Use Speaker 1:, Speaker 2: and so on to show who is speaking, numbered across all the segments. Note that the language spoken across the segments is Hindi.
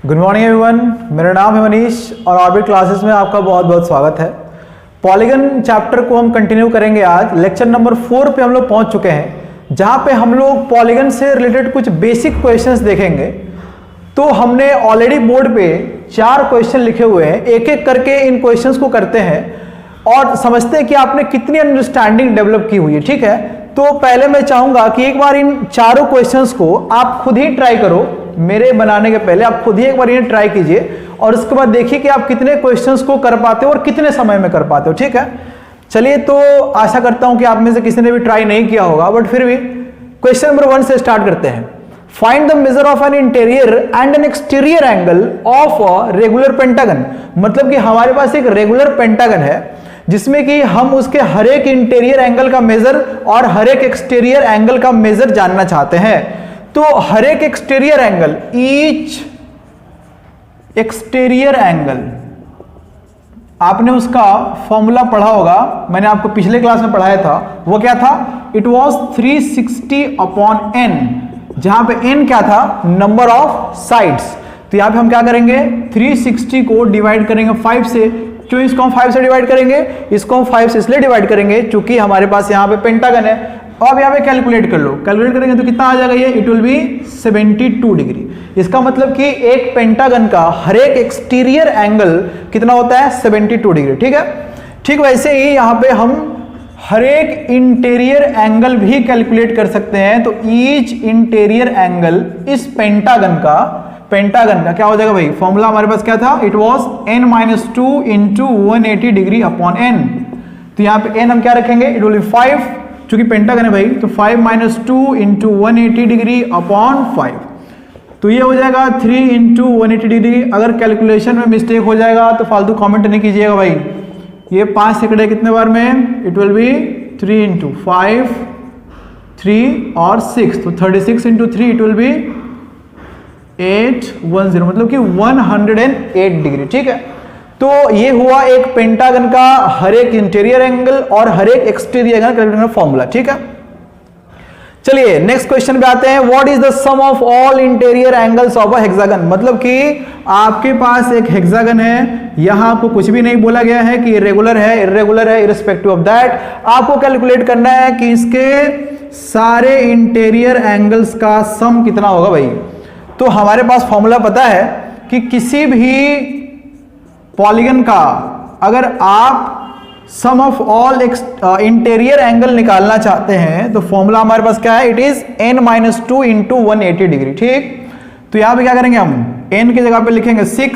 Speaker 1: गुड मॉर्निंग एवरीवन, मेरा नाम है मनीष और ऑर्बिट क्लासेस में आपका बहुत बहुत स्वागत है। पॉलीगन चैप्टर को हम कंटिन्यू करेंगे। आज लेक्चर नंबर 4 पे हम लोग पहुंच चुके हैं, जहां पे हम लोग पॉलीगन से रिलेटेड कुछ बेसिक क्वेश्चंस देखेंगे। तो हमने ऑलरेडी बोर्ड पे 4 क्वेश्चन लिखे हुए हैं, एक एक करके इन क्वेश्चंस को करते हैं और समझते हैं कि आपने कितनी अंडरस्टैंडिंग डेवलप की हुई है। ठीक है, तो पहले मैं चाहूंगा कि एक बार इन चारों क्वेश्चंस को आप खुद ही ट्राई करो। मेरे बनाने के पहले आप खुद ही एक बार इन्हें ट्राई कीजिए और उसके बाद देखिए कि आप कितने क्वेश्चंस को कर पाते हो और कितने समय में कर पाते हो। ठीक है, चलिए, तो आशा करता हूं कि आप में से किसी ने भी ट्राई नहीं किया होगा, बट फिर भी क्वेश्चन नंबर 1 से स्टार्ट करते हैं। Find the measure of an interior and an exterior angle of a regular pentagon. मतलब कि हमारे पास एक रेगुलर पेंटागन है जिसमें कि हम उसके हर एक इंटीरियर एंगल का मेजर और हर एक एक्सटीरियर एंगल का मेजर जानना चाहते हैं। तो हर एक exterior angle, each exterior angle, आपने उसका फॉर्मूला पढ़ा होगा, मैंने आपको पिछले क्लास में पढ़ाया था। वो क्या था? इट वाज 360/n, जहां पे n क्या था? Number of sides. तो यहां पे हम क्या करेंगे? 360 को डिवाइड करेंगे 5 से। क्यों इसको हम 5 से डिवाइड करेंगे? इसको हम 5 से इसलिए डिवाइड करेंगे क्योंकि हमारे पास यहाँ पे पेंटागन है। अब यहाँ पे कैलकुलेट कर लो, कैलकुलेट करेंगे तो कितना आ जाएगा? ये इट विल बी 72 डिग्री। इसका मतलब कि एक पेंटागन का हर एक एक्सटीरियर एंगल कितना होता है? 72 डिग्री। ठीक है, ठीक वैसे ही यहाँ पे हम हर एक इंटीरियर एंगल भी कैलकुलेट कर सकते हैं। तो ईच इंटीरियर एंगल इस पेंटागन का क्या हो जाएगा भाई? फॉर्मूला हमारे पास क्या था? It was n-2 into 180 degree upon n। तो यहाँ पे n हम क्या रखेंगे? इट विल बी 5, चूंकि पेंटागन है भाई, तो 5 - 2 इंटू 180 डिग्री अपॉन 5। तो ये हो जाएगा 3 इंटू 180 डिग्री। अगर कैलकुलेशन में मिस्टेक हो जाएगा तो फालतू कमेंट नहीं कीजिएगा भाई। ये 5 सेकंड कितने बार में? इट विल बी 3 इंटू 5, 3 और 6, तो 36 इंटू 3 इट विल बी 810, मतलब कि 108 डिग्री। ठीक है, तो ये हुआ एक पेंटागन का हर एक इंटीरियर एंगल और हर एक एक्सटीरियर एंगल कैलकुलेट करने का फॉर्मूला। ठीक है, चलिए नेक्स्ट क्वेश्चन पे आते हैं। What is the sum of all interior angles of a hexagon. मतलब कि आपके पास एक हेक्सागन है, यहां आपको कुछ भी नहीं बोला गया है कि इरेगुलर है, इर्रेगुलर है, इररिस्पेक्टिव ऑफ दैट आपको कैलकुलेट करना है कि इसके सारे इंटीरियर एंगल्स का सम कितना होगा भाई। तो हमारे पास फॉर्मूला पता है कि किसी भी पॉलीगन का अगर आप सम ऑफ ऑल इंटीरियर एंगल निकालना चाहते हैं तो फॉर्मूला हमारे पास क्या है? It is n-2 into 180 degree. ठीक, तो यहां पे क्या करेंगे हम? n की जगह पे लिखेंगे 6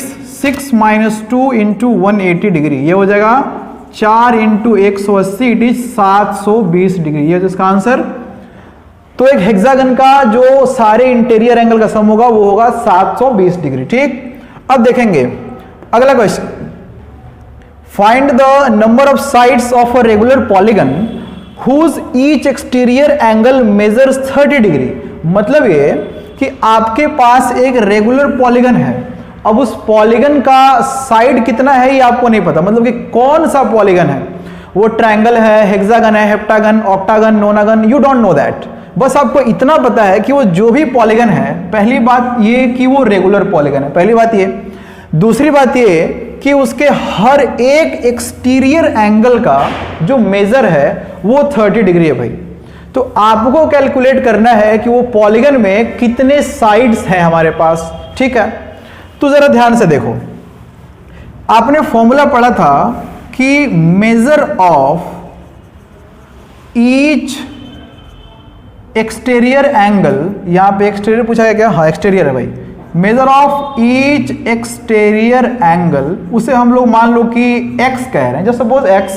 Speaker 1: - 2 इंटू 180 डिग्री। ये हो जाएगा 4 इंटू 180, इट इज 720 डिग्री। ये इसका आंसर। तो एक हेक्सागन का जो सारे इंटीरियर एंगल का सम होगा वो होगा 720 डिग्री। ठीक, अब देखेंगे अगला question. Find the number of sides of a regular polygon whose each exterior angle measures 30 degree. मतलब ये कि आपके पास एक रेगुलर पॉलीगन है, अब उस पॉलीगन का साइड कितना है ये आपको नहीं पता। मतलब कि कौन सा पॉलीगन है, वो ट्रायंगल है, हेक्सागन है, heptagon, octagon, नोनागन, you don't know that. बस आपको इतना पता है कि वो जो भी पॉलीगन है, पहली बात ये कि वो रेगुलर पॉलीगन है, पहली बात ये। दूसरी बात ये कि उसके हर एक एक्सटीरियर एंगल का जो मेजर है वो 30 डिग्री है भाई। तो आपको कैलकुलेट करना है कि वो पॉलीगन में कितने साइड्स हैं हमारे पास। ठीक है, तो जरा ध्यान से देखो, आपने फॉर्मूला पढ़ा था कि measure of each exterior angle, यहां पे एक्सटीरियर पूछा गया क्या? हाँ एक्सटीरियर है भाई। Measure of each exterior angle, उसे हम लोग मान लो कि x कह रहे हैं, जस्ट सपोज x,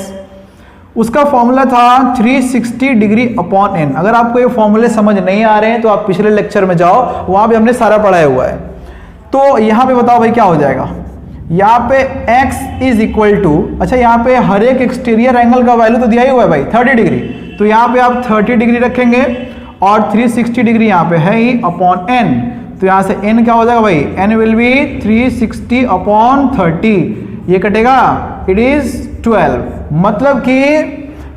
Speaker 1: उसका फॉर्मूला था 360 डिग्री अपॉन n। अगर आपको ये फॉर्मूले समझ नहीं आ रहे हैं तो आप पिछले लेक्चर में जाओ, वहां पे हमने सारा पढ़ाया हुआ है। तो यहां पे बताओ भाई क्या हो जाएगा? यहाँ पे x इज इक्वल टू, अच्छा यहाँ पे हर एक एक्सटीरियर एंगल का वैल्यू तो दिया ही हुआ है भाई 30 डिग्री। तो यहाँ पे आप 30 डिग्री रखेंगे और 360 डिग्री यहाँ पे है ही अपॉन n। तो यहां से n क्या हो जाएगा भाई? n विल बी 360 अपॉन 30, ये कटेगा, इट इज 12। मतलब कि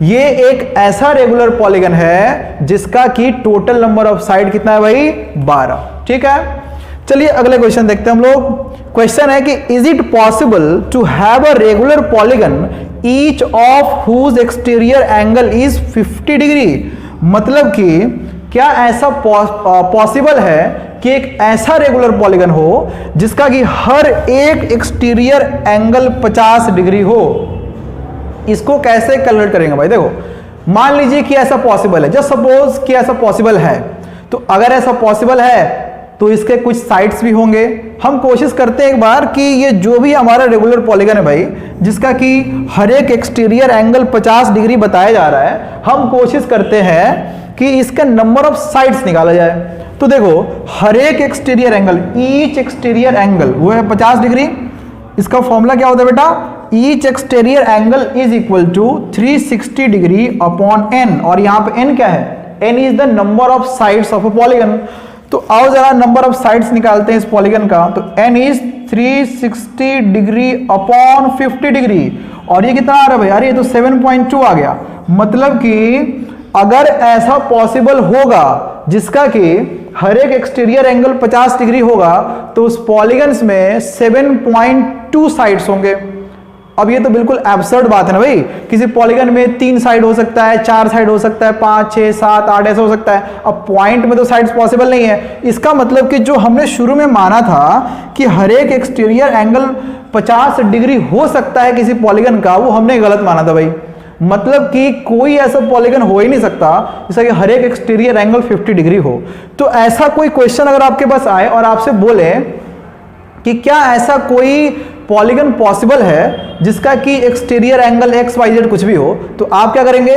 Speaker 1: ये एक ऐसा रेगुलर पॉलीगन है जिसका कि टोटल नंबर ऑफ साइड कितना है भाई? 12। ठीक है, चलिए अगले क्वेश्चन देखते हैं हम लोग। क्वेश्चन है कि is it possible to have a regular polygon each of whose exterior angle is 50 degree. मतलब कि क्या ऐसा पॉसिबल है कि एक ऐसा रेगुलर पॉलीगन हो जिसका कि हर एक एक्सटीरियर एंगल 50 डिग्री हो। इसको कैसे कैलकुलेट करेंगे भाई? देखो, मान लीजिए कि ऐसा पॉसिबल है, जस्ट सपोज कि ऐसा पॉसिबल है। तो अगर ऐसा पॉसिबल है तो इसके कुछ साइड्स भी होंगे। हम कोशिश करते हैं एक बार कि ये जो भी हमारा रेगुलर पॉलीगन है भाई, जिसका कि हर एक एक्सटीरियर एंगल 50 डिग्री बताया जा रहा है, हम कोशिश करते हैं कि इसका नंबर ऑफ साइड्स निकाला जाए। तो देखो, हर एक exterior angle, each exterior angle वो है 50 डिग्री। इसका फॉर्मूला क्या होता है बेटा? Each exterior angle is equal to 360 degree upon N. और यहां पे एन क्या है? N is the number of sides of a polygon. तो आओ जरा नंबर ऑफ साइड्स निकालते हैं इस पॉलीगन का। तो n is 360 degree upon 50 degree. और ये कितना आ रहा है भाई? अरे ये तो 7.2 आ गया। मतलब कि अगर ऐसा पॉसिबल होगा जिसका कि हर एक एक्सटीरियर एंगल 50 डिग्री होगा, तो उस पॉलीगन्स में 7.2 साइड्स होंगे। अब ये तो बिल्कुल एब्सर्ड बात है ना भाई। किसी पॉलीगन में 3 साइड हो सकता है, 4 साइड हो सकता है, 5, 6, 7, 8 ऐसा हो सकता है। अब पॉइंट में तो साइड्स पॉसिबल नहीं है। इसका मतलब कि जो हमने शुरू में माना था कि हर एक एक्सटीरियर एंगल 50 डिग्री हो सकता है किसी पॉलीगन का, वो हमने गलत माना था भाई। मतलब कि कोई ऐसा पॉलीगन हो ही नहीं सकता जिसका कि हर एक एक्सटीरियर एंगल 50 डिग्री हो। तो ऐसा कोई क्वेश्चन अगर आपके पास आए और आपसे बोले कि क्या ऐसा कोई पॉलीगन पॉसिबल है जिसका कि exterior angle x y z कुछ भी हो, तो आप क्या करेंगे?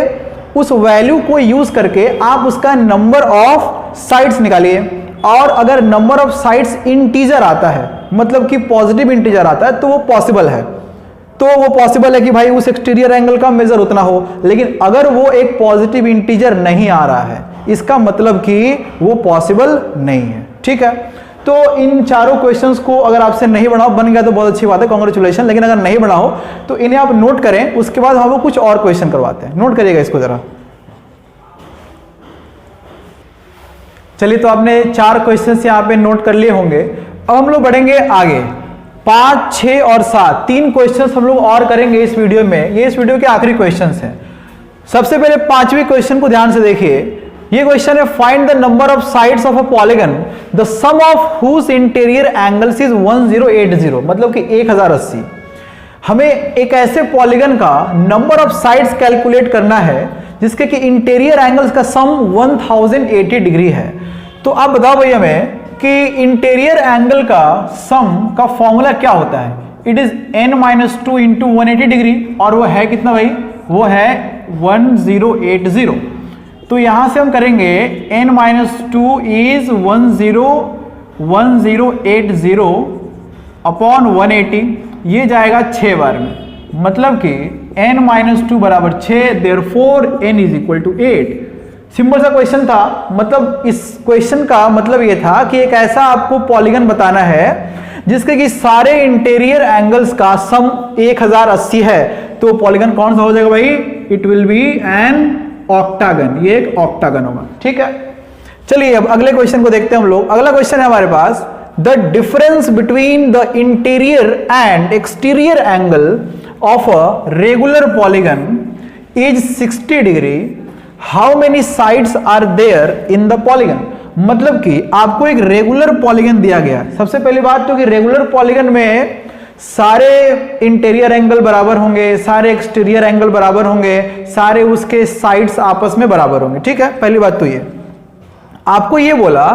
Speaker 1: उस वैल्यू को यूज करके आप उसका नंबर ऑफ साइड्स निकालिए। और अगर नंबर ऑफ साइड्स इंटीजर आता है, मतलब कि पॉजिटिव इंटीजर आता है, तो वो पॉसिबल है। तो वो पॉसिबल है कि भाई उस एक्सटीरियर एंगल का मेजर उतना हो। लेकिन अगर वो एक पॉजिटिव इंटीजर नहीं आ रहा है, इसका मतलब कि वो पॉसिबल नहीं है। ठीक है, तो इन चारों क्वेश्चंस को अगर आपसे नहीं बनाओ, बन गया तो बहुत अच्छी बात है, कांग्रेचुलेशन। लेकिन अगर नहीं बनाओ तो इन्हें आप नोट करें, उसके बाद हम कुछ और क्वेश्चन करवाते हैं। नोट करिएगा इसको जरा। चलिए, तो आपने 4 क्वेश्चंस यहां पे नोट कर लिए होंगे। अब हम लोग बढ़ेंगे आगे। 5, 6 और 7 3 क्वेश्चंस हम लोग और करेंगे इस वीडियो में। ये इस वीडियो के आखिरी क्वेश्चंस हैं। सबसे पहले 5वें क्वेश्चन को ध्यान से देखिए। ये क्वेश्चन है, find the number of sides of a polygon the sum of whose interior angles is 1080। मतलब कि 1080। हमें एक ऐसे पॉलीगन का नंबर ऑफ साइड्स कैलकुलेट करना है जिसके कि इंटीरियर एंगल्स का सम 1080 डिग्री है। तो आप बताओ भाई हमें कि इंटीरियर एंगल का सम का फॉर्मूला क्या होता है? It is n-2 into 180 degree. और वो है कितना भाई? वो है 1080। तो यहां से हम करेंगे n-2 इज 1080 अपॉन 180। ये जाएगा 6 बार में। मतलब कि n-2 बराबर 6, therefore n is equal to 8। Simple सा क्वेश्चन था। मतलब इस क्वेश्चन का मतलब ये था कि एक ऐसा आपको पॉलीगन बताना है जिसके कि सारे इंटीरियर एंगल्स का सम 1080 है। तो पॉलीगन कौन सा हो जाएगा भाई? It will be an octagon. ये एक ऑक्टागन होगा। ठीक है, चलिए अब अगले क्वेश्चन को देखते हैं हम लोग। अगला क्वेश्चन है हमारे पास, the difference between the interior and exterior angle of a regular polygon is 60 degree. How many sides are there in the polygon. मतलब कि आपको एक रेगुलर पॉलीगन दिया गया। सबसे पहली बात तो कि रेगुलर पॉलीगन में सारे इंटीरियर एंगल बराबर होंगे, सारे एक्सटीरियर एंगल बराबर होंगे, सारे उसके साइड्स आपस में बराबर होंगे। ठीक है, पहली बात तो ये। आपको ये बोला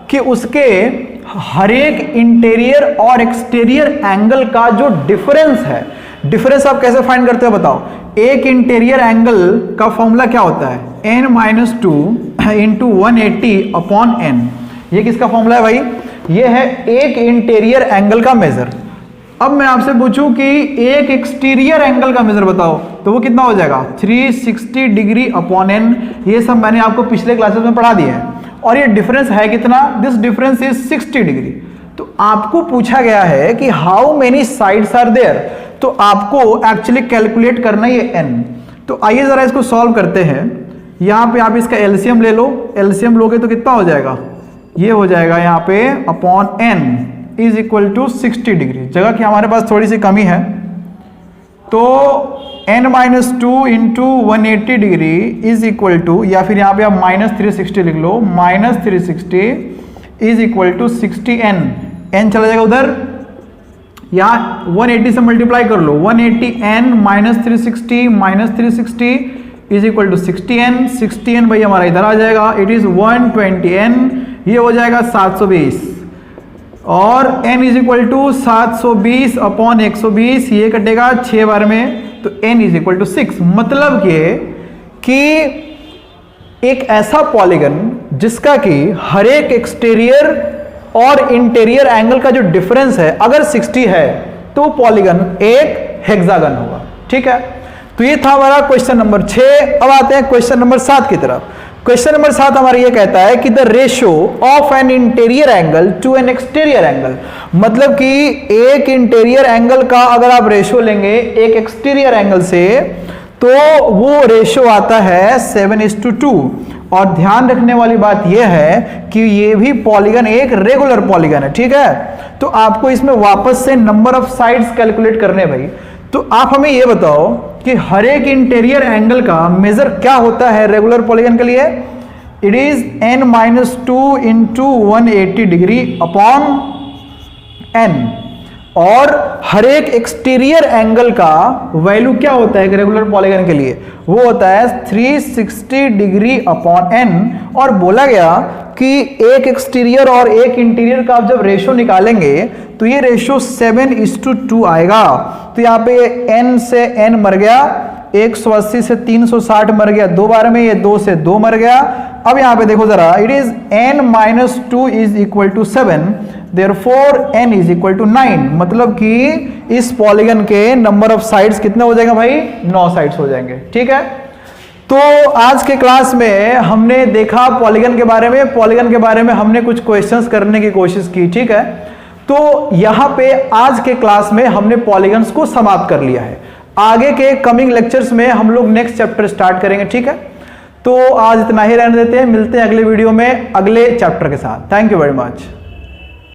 Speaker 1: कि उसके हर एक इंटीरियर और एक्सटीरियर एंगल का जो डिफरेंस है, डिफरेंस आप कैसे फाइंड करते हो बताओ? एक इंटीरियर एंगल का फॉर्मूला क्या होता है? n-2 into 180 upon n। ये किसका फॉर्मूला है भाई? ये है एक इंटीरियर एंगल का मेजर। अब मैं आपसे पूछूं कि एक एक्सटीरियर एंगल का मेजर बताओ, तो वो कितना हो जाएगा? 360 डिग्री अपॉन n। ये सब मैंने आपको पिछले क्लासेस में पढ़ा दिया है। और ये डिफरेंस है कितना? This difference is 60 degree. तो आपको पूछा गया है कि how many sides are there. तो आपको एक्चुअली कैलकुलेट करना है n। तो आइए जरा इसको सॉल्व करते हैं। यहां पे आप इसका एलसीएम ले लो। एलसीएम लोगे तो कितना हो जाएगा? ये हो जाएगा यहाँ पे upon n is equal to 60 degree. जगह की हमारे पास थोड़ी सी कमी है, तो n minus two into 180 degree is equal to, या फिर यहाँ पे आप -360 लिख लो, -360 is equal to 60n। n चला जाएगा उधर, यहाँ 180 से मल्टीप्लाई कर लो, 180n -360 is equal to 60n। 60n भाई हमारा इधर आ जाएगा, इट इज 120n, ये हो जाएगा 720, और n is equal to 720 upon 120, ये कटेगा 6 बार में, तो n इज इक्वल टू 6। मतलब ये कि एक ऐसा पॉलीगन जिसका कि हर एक एक्सटीरियर और इंटीरियर एंगल का जो डिफरेंस है अगर 60 है तो पॉलीगन एक हेक्सागन होगा। ठीक है, तो ये था हमारा क्वेश्चन नंबर 6। अब आते हैं क्वेश्चन नंबर 7 की तरफ। क्वेश्चन नंबर 7 हमारा ये कहता है कि the ratio of an interior angle to an exterior angle, मतलब कि एक इंटीरियर एंगल का अगर आप रेशियो लेंगे एक एक्सटीरियर एंगल से, तो वो रेशियो आता है 7:2। और ध्यान रखने वाली बात यह है कि ये भी पॉलीगन एक रेगुलर पॉलीगन है। ठीक है, तो आपको इसमें वापस से नंबर ऑफ साइड्स कैलकुलेट करने भाई। तो आप हमें ये बताओ कि हर एक इंटीरियर एंगल का मेजर क्या होता है रेगुलर पॉलीगन के लिए। It is n-2 into 180 degree upon n, और हर एक एक्सटीरियर एंगल का वैल्यू क्या होता है रेगुलर पॉलीगन के लिए, वो होता है 360 डिग्री अपॉन n। और बोला गया कि एक एक्सटीरियर और एक इंटीरियर का आप जब रेशियो निकालेंगे तो ये रेशियो 7:2 आएगा। तो यहाँ पे n से n मर गया, 180 से 360 मर गया 2 बार में, ये 2 से 2 मर गया। अब यहाँ पे देखो जरा, it is n-2 is equal to 7, therefore n is equal to 9। मतलब कि इस पॉलीगन के नंबर ऑफ साइड्स कितने हो जाएगा भाई, 9 साइड्स हो जाएंगे। ठीक है, तो आज के क्लास में हमने देखा पॉलीगन के बारे में, पॉलीगन के बारे में हमने कुछ क्वेश्चंस करने की कोशिश की। ठीक है, तो यहाँ पे आज के क्लास में हमने पॉलीगन्स को समाप्त कर लिया है। आगे के कमिंग लेक्चर्स में हम लोग नेक्स्ट चैप्टर स्टार्ट करेंगे। ठीक है, तो आज इतना ही रहने देते हैं, मिलते हैं अगले वीडियो में अगले चैप्टर के साथ। Thank you very much.